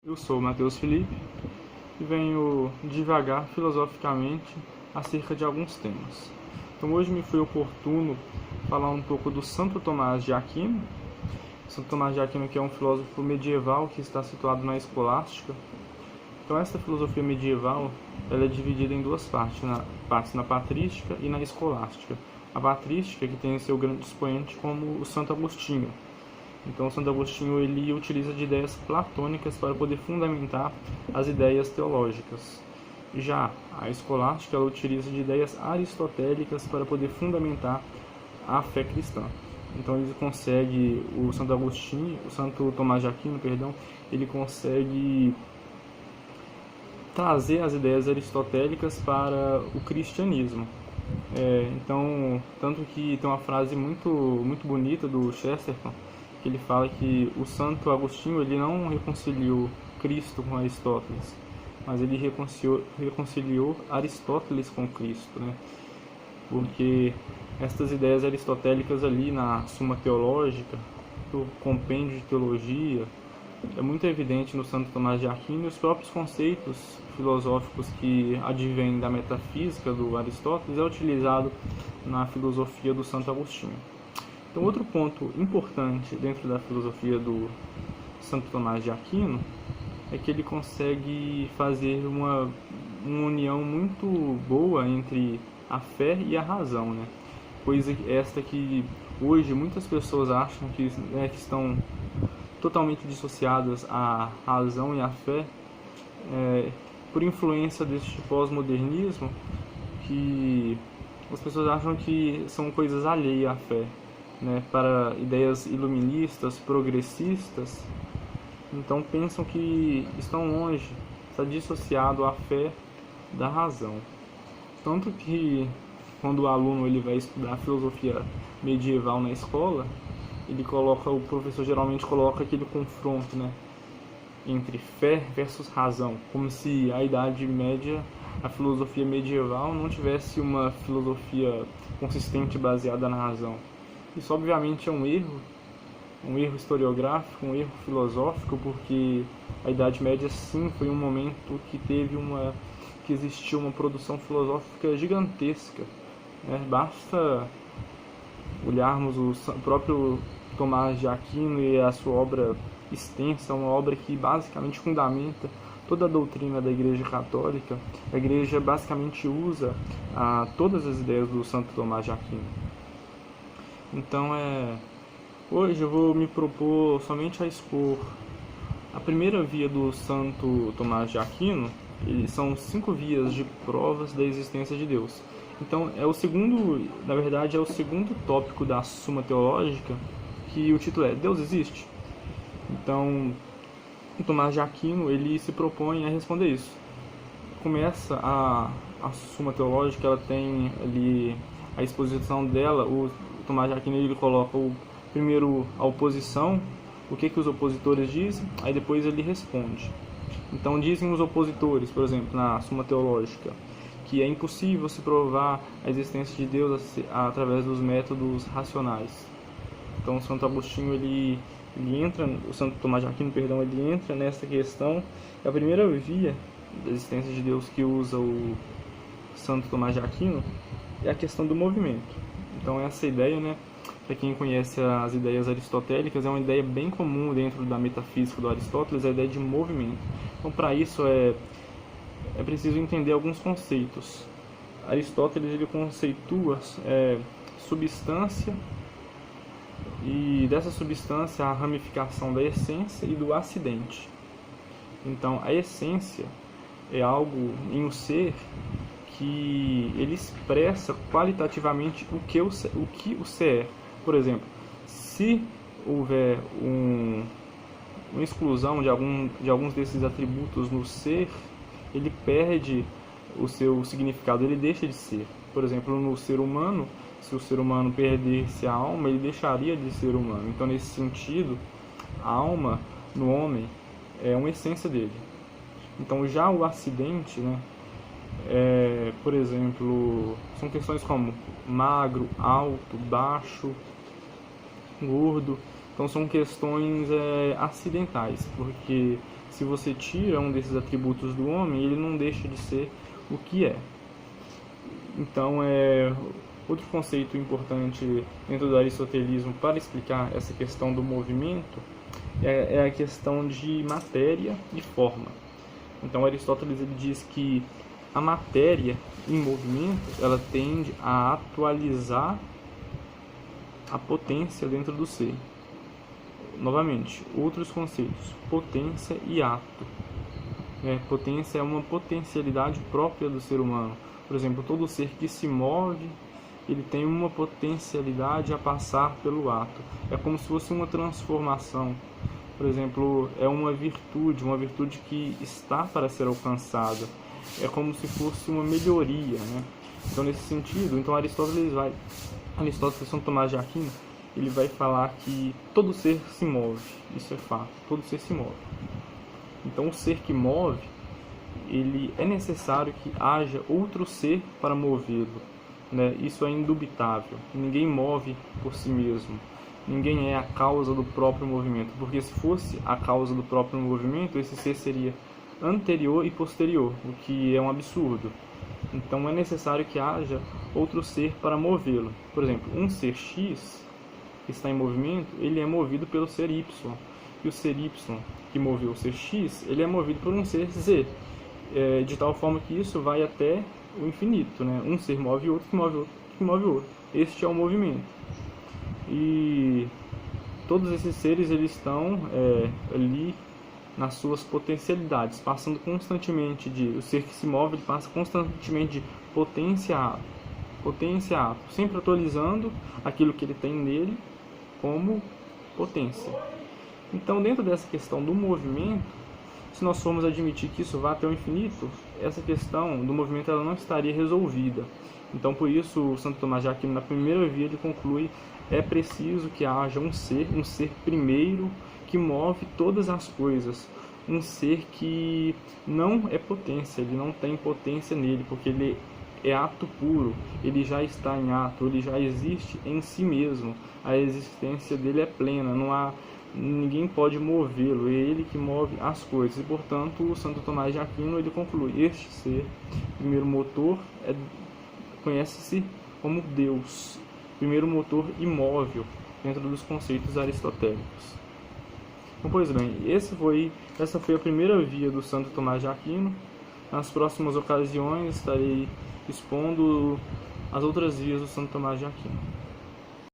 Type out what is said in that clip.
Eu sou o Matheus Felipe e venho divagar filosoficamente acerca de alguns temas. Então hoje me foi oportuno falar um pouco do Santo Tomás de Aquino. Santo Tomás de Aquino, que é um filósofo medieval que está situado na Escolástica. Então essa filosofia medieval ela é dividida em duas partes, na patrística e na escolástica. A patrística, que tem seu grande expoente como o Santo Agostinho. Então, o Santo Agostinho ele utiliza de ideias platônicas para poder fundamentar as ideias teológicas. Já a escolástica ela utiliza de ideias aristotélicas para poder fundamentar a fé cristã. Então, o Santo Tomás de Aquino, ele consegue trazer as ideias aristotélicas para o cristianismo. Então, tanto que tem uma frase muito bonita do Chesterton, que ele fala que o Santo Agostinho ele não reconciliou Cristo com Aristóteles, mas ele reconciliou Aristóteles com Cristo, né? Porque estas ideias aristotélicas ali na Suma Teológica, do compêndio de teologia, é muito evidente no Santo Tomás de Aquino, e os próprios conceitos filosóficos que advêm da metafísica do Aristóteles é utilizado na filosofia do Santo Agostinho. Então, outro ponto importante dentro da filosofia do Santo Tomás de Aquino é que ele consegue fazer uma união muito boa entre a fé e a razão, né? Coisa esta que hoje muitas pessoas acham que estão totalmente dissociadas à razão e à fé, por influência deste pós-modernismo, que as pessoas acham que são coisas alheias à fé, né, para ideias iluministas, progressistas. Então pensam que estão longe, está dissociado a fé da razão. Tanto que quando o aluno ele vai estudar filosofia medieval na escola, o professor geralmente coloca aquele confronto, né, entre fé versus razão, como se a Idade Média, a filosofia medieval, não tivesse uma filosofia consistente baseada na razão. Isso obviamente é um erro historiográfico, um erro filosófico, porque a Idade Média sim foi um momento que existiu uma produção filosófica gigantesca, né? Basta olharmos o próprio Tomás de Aquino e a sua obra extensa, uma obra que basicamente fundamenta toda a doutrina da Igreja Católica. A Igreja basicamente usa todas as ideias do Santo Tomás de Aquino. Então, hoje eu vou me propor somente a expor a primeira via do Santo Tomás de Aquino. São 5 vias de provas da existência de Deus. Então, é o segundo tópico da Suma Teológica, que o título é Deus existe? Então, o Tomás de Aquino ele se propõe a responder isso. Começa a Suma Teológica, ela tem ali a exposição dela. O Tomás de Aquino ele coloca primeiro a oposição, o que os opositores dizem, aí depois ele responde. Então dizem os opositores, por exemplo, na Suma Teológica, que é impossível se provar a existência de Deus através dos métodos racionais. Então o Santo Agostinho o Santo Tomás de Aquino, ele entra nessa questão. A primeira via da existência de Deus que usa o Santo Tomás de Aquino é a questão do movimento. Então essa ideia, né, para quem conhece as ideias aristotélicas, é uma ideia bem comum dentro da metafísica do Aristóteles, a ideia de movimento. Então para isso é preciso entender alguns conceitos. Aristóteles ele conceitua substância, e dessa substância a ramificação da essência e do acidente. Então a essência é algo em um ser que ele expressa qualitativamente o que o ser é. Por exemplo, se houver uma exclusão de alguns desses atributos no ser, ele perde o seu significado, ele deixa de ser. Por exemplo, no ser humano, se o ser humano perdesse a alma, ele deixaria de ser humano. Então, nesse sentido, a alma no homem é uma essência dele. Então, já o acidente, né, por exemplo, são questões como magro, alto, baixo, gordo. Então são questões acidentais, porque se você tira um desses atributos do homem, ele não deixa de ser o que é. Então, outro conceito importante dentro do aristotelismo para explicar essa questão do movimento é a questão de matéria e forma. Então, Aristóteles ele diz que a matéria em movimento ela tende a atualizar a potência dentro do ser. Novamente, outros conceitos: potência e ato. Potência é uma potencialidade própria do ser humano. Por exemplo, todo ser que se move, ele tem uma potencialidade a passar pelo ato. É como se fosse uma transformação. Por exemplo, é uma virtude que está para ser alcançada. É como se fosse uma melhoria, né? Então, nesse sentido, Aristóteles, São Tomás de Aquino, ele vai falar que todo ser se move. Isso é fato, todo ser se move. Então, o ser que move, ele é necessário que haja outro ser para movê-lo, né? Isso é indubitável. Ninguém move por si mesmo. Ninguém é a causa do próprio movimento, porque se fosse a causa do próprio movimento, esse ser seria anterior e posterior, o que é um absurdo. Então é necessário que haja outro ser para movê-lo. Por exemplo, um ser X que está em movimento, ele é movido pelo ser Y. E o ser Y que moveu o ser X, ele é movido por um ser Z. De tal forma que isso vai até o infinito, né? Um ser move outro, que move outro, que move outro. Este é o movimento. E todos esses seres eles estão ali nas suas potencialidades, passando constantemente o ser que se move, ele passa constantemente de potência a ato, sempre atualizando aquilo que ele tem nele como potência. Então, dentro dessa questão do movimento, se nós formos admitir que isso vá até o infinito, essa questão do movimento ela não estaria resolvida. Então, por isso, o Santo Tomás de Aquino, na primeira via, ele conclui: é preciso que haja um ser primeiro, que move todas as coisas. Um ser que não é potência, ele não tem potência nele, porque ele é ato puro, ele já está em ato, ele já existe em si mesmo. A existência dele é plena, não há ninguém pode movê-lo, é ele que move as coisas. E, portanto, o Santo Tomás de Aquino ele conclui: este ser, primeiro motor, conhece-se como Deus, primeiro motor imóvel dentro dos conceitos aristotélicos. Então, pois bem, essa foi a primeira via do Santo Tomás de Aquino. Nas próximas ocasiões estarei expondo as outras vias do Santo Tomás de Aquino.